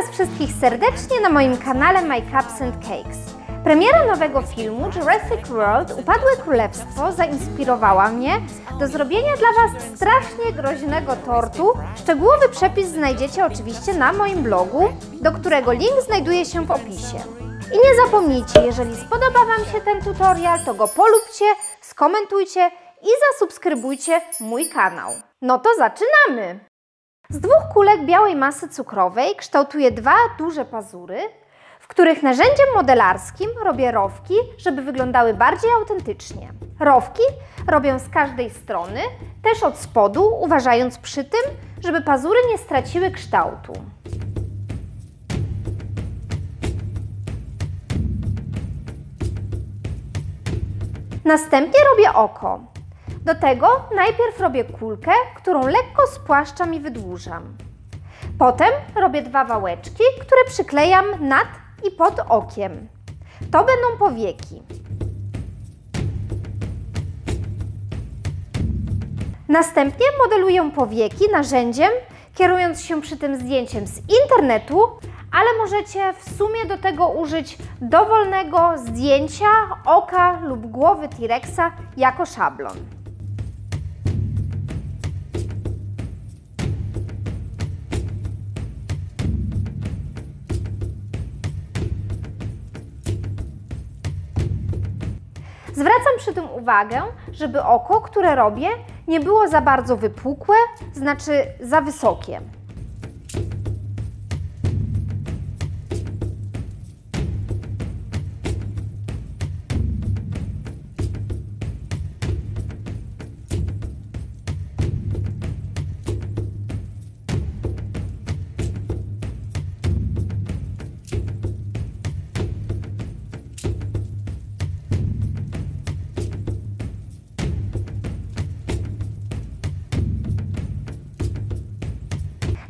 Was wszystkich serdecznie na moim kanale My Cups and Cakes. Premiera nowego filmu Jurassic World Upadłe Królestwo zainspirowała mnie do zrobienia dla Was strasznie groźnego tortu. Szczegółowy przepis znajdziecie oczywiście na moim blogu, do którego link znajduje się w opisie. I nie zapomnijcie, jeżeli spodoba Wam się ten tutorial, to go polubcie, skomentujcie i zasubskrybujcie mój kanał. No to zaczynamy! Z dwóch kulek białej masy cukrowej kształtuję dwa duże pazury, w których narzędziem modelarskim robię rowki, żeby wyglądały bardziej autentycznie. Rowki robię z każdej strony, też od spodu, uważając przy tym, żeby pazury nie straciły kształtu. Następnie robię oko. Do tego najpierw robię kulkę, którą lekko spłaszczam i wydłużam. Potem robię dwa wałeczki, które przyklejam nad i pod okiem. To będą powieki. Następnie modeluję powieki narzędziem, kierując się przy tym zdjęciem z internetu, ale możecie w sumie do tego użyć dowolnego zdjęcia oka lub głowy T-Rexa jako szablon. Zwracam przy tym uwagę, żeby oko, które robię, nie było za bardzo wypukłe, znaczy za wysokie.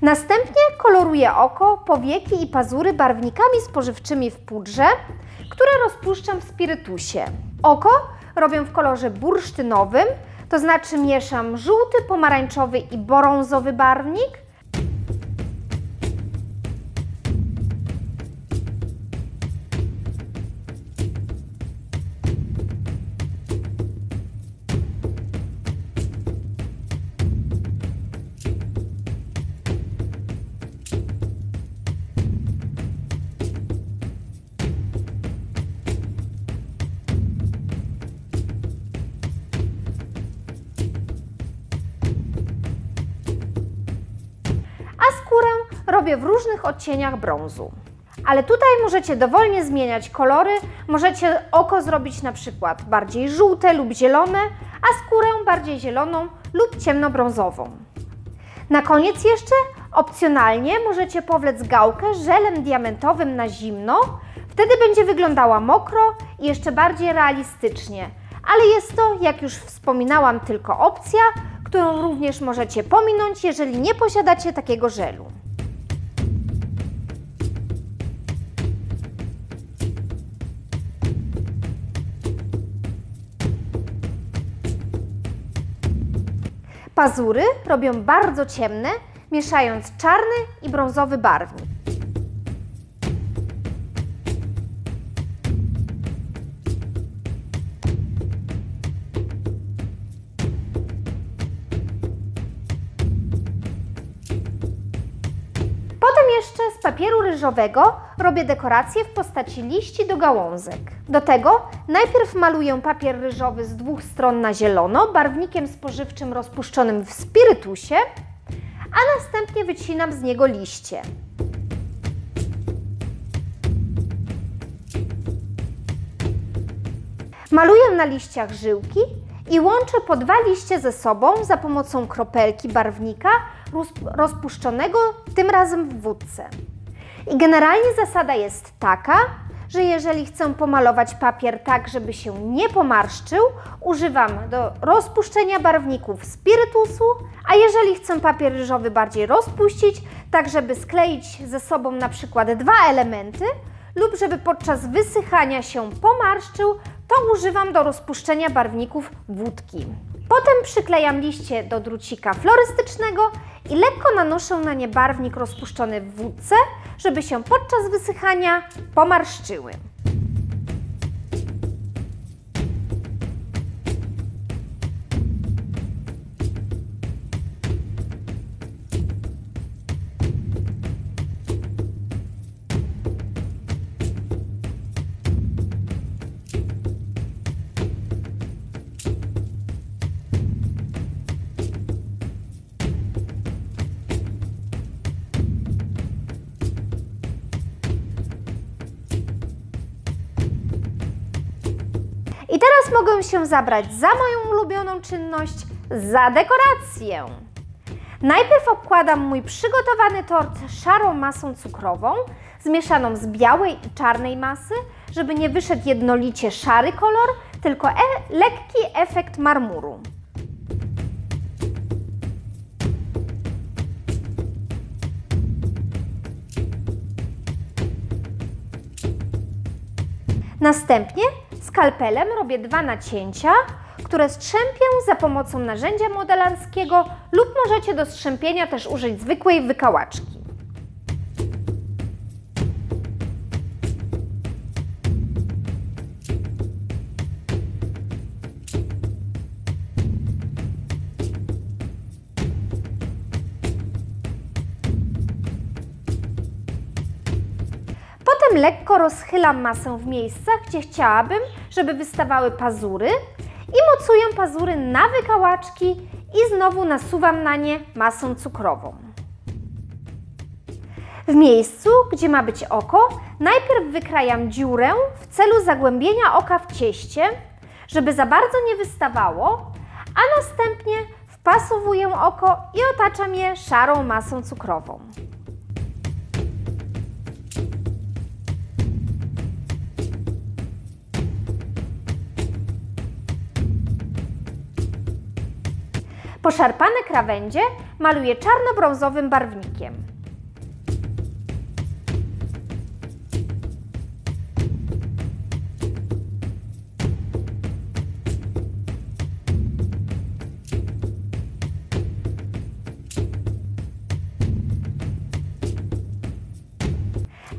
Następnie koloruję oko, powieki i pazury barwnikami spożywczymi w pudrze, które rozpuszczam w spirytusie. Oko robię w kolorze bursztynowym, to znaczy mieszam żółty, pomarańczowy i brązowy barwnik. Robię w różnych odcieniach brązu. Ale tutaj możecie dowolnie zmieniać kolory, możecie oko zrobić na przykład bardziej żółte lub zielone, a skórę bardziej zieloną lub ciemnobrązową. Na koniec jeszcze opcjonalnie możecie powlec gałkę żelem diamentowym na zimno, wtedy będzie wyglądała mokro i jeszcze bardziej realistycznie, ale jest to, jak już wspominałam, tylko opcja, którą również możecie pominąć, jeżeli nie posiadacie takiego żelu. Pazury robię bardzo ciemne, mieszając czarny i brązowy barwnik. Potem jeszcze z papieru ryżowego robię dekoracje w postaci liści do gałązek. Do tego najpierw maluję papier ryżowy z dwóch stron na zielono barwnikiem spożywczym rozpuszczonym w spirytusie, a następnie wycinam z niego liście. Maluję na liściach żyłki i łączę po dwa liście ze sobą za pomocą kropelki barwnika rozpuszczonego tym razem w wódce. I generalnie zasada jest taka, że jeżeli chcę pomalować papier tak, żeby się nie pomarszczył, używam do rozpuszczenia barwników spirytusu, a jeżeli chcę papier ryżowy bardziej rozpuścić, tak żeby skleić ze sobą na przykład dwa elementy lub żeby podczas wysychania się pomarszczył, to używam do rozpuszczenia barwników wódki. Potem przyklejam liście do drucika florystycznego i lekko nanoszę na nie barwnik rozpuszczony w wódce, żeby się podczas wysychania pomarszczyły. I teraz mogę się zabrać za moją ulubioną czynność, za dekorację. Najpierw obkładam mój przygotowany tort szarą masą cukrową, zmieszaną z białej i czarnej masy, żeby nie wyszedł jednolicie szary kolor, tylko lekki efekt marmuru. Następnie skalpelem robię 2 nacięcia, które strzępię za pomocą narzędzia modelarskiego lub możecie do strzępienia też użyć zwykłej wykałaczki. Potem lekko rozchylam masę w miejscach, gdzie chciałabym, żeby wystawały pazury i mocuję pazury na wykałaczki i znowu nasuwam na nie masę cukrową. W miejscu, gdzie ma być oko, najpierw wykrajam dziurę w celu zagłębienia oka w cieście, żeby za bardzo nie wystawało, a następnie wpasowuję oko i otaczam je szarą masą cukrową. Poszarpane krawędzie maluję czarno-brązowym barwnikiem.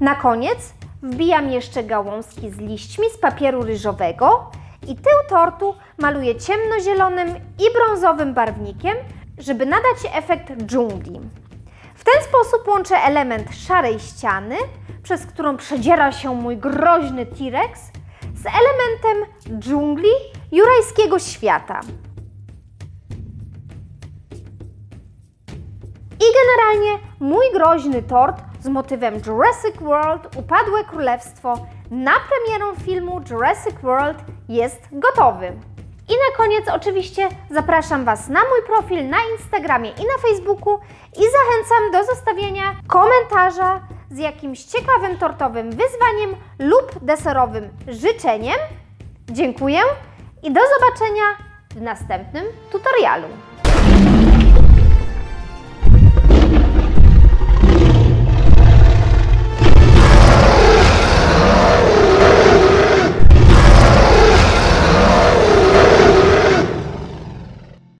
Na koniec wbijam jeszcze gałązki z liśćmi z papieru ryżowego i tył tortu maluję ciemnozielonym i brązowym barwnikiem, żeby nadać efekt dżungli. W ten sposób łączę element szarej ściany, przez którą przedziera się mój groźny T-Rex, z elementem dżungli jurajskiego świata. I generalnie mój groźny tort z motywem Jurassic World Upadłe Królestwo na premierę filmu Jurassic World jest gotowy. I na koniec oczywiście zapraszam Was na mój profil na Instagramie i na Facebooku i zachęcam do zostawienia komentarza z jakimś ciekawym tortowym wyzwaniem lub deserowym życzeniem. Dziękuję i do zobaczenia w następnym tutorialu.